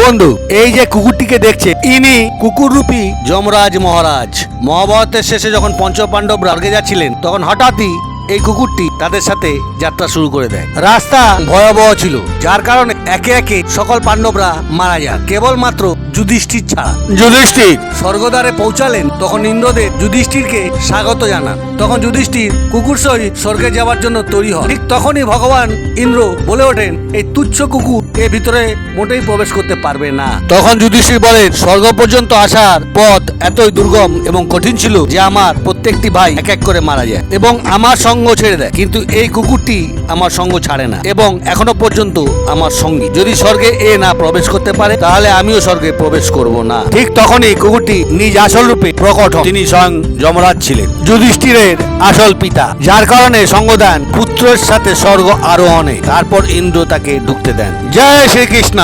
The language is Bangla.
বন্ধু, এই যে কুকুরটিকে দেখছে, ইনি কুকুররূপী যমরাজ মহারাজ। মহাভারতের শেষে যখন পঞ্চপাণ্ডবরা স্বর্গে যাচ্ছিলেন, তখন হঠাৎই এই কুকুরটি তাদের সাথে যাত্রা শুরু করে দেয়। রাস্তা ভয়াবহ ছিল, যার কারণে একে একে সকল পাণ্ডবরা মারা যান, কেবলমাত্র যুধিষ্ঠির ছাড়া। যুধিষ্ঠির স্বর্গদ্বারে পৌঁছালেন, তখন ইন্দ্রদেব যুধিষ্ঠিরকে স্বাগত জানান। তখন যুধিষ্ঠির কুকুর সহিত স্বর্গে যাওয়ার জন্য তৈরি হয়। ঠিক তখনই ভগবান ইন্দ্র বলে ওঠেন, এই তুচ্ছ কুকুর এর ভিতরে মোটেই প্রবেশ করতে পারবে না। তখন যুধিষ্ঠির বলেন, স্বর্গ পর্যন্ত আসার পথ এতই দুর্গম এবং কঠিন ছিল যে আমার প্রত্যেকটি ভাই এক এক করে মারা যায় এবং আমার সঙ্গ ছেড়ে দেয়, কিন্তু এই কুকুরটি আমার সঙ্গ ছাড়ে না এবং এখনো পর্যন্ত আমার সঙ্গী। যদি স্বর্গে এ না প্রবেশ করতে পারে, তাহলে আমিও স্বর্গে প্রবেশ করব না। ঠিক তখনই কুকুরটি নিজ আসল রূপে প্রকট হন। তিনি স্বয়ং যমরাজ ছিলেন, যুধিষ্ঠিরের আসল পিতা, যার কারণে সঙ্গদান পুত্রের সাথে স্বর্গ আরোহণে। তারপর ইন্দ্র তাকে ঢুকতে দেন। জয় শ্রীকৃষ্ণ।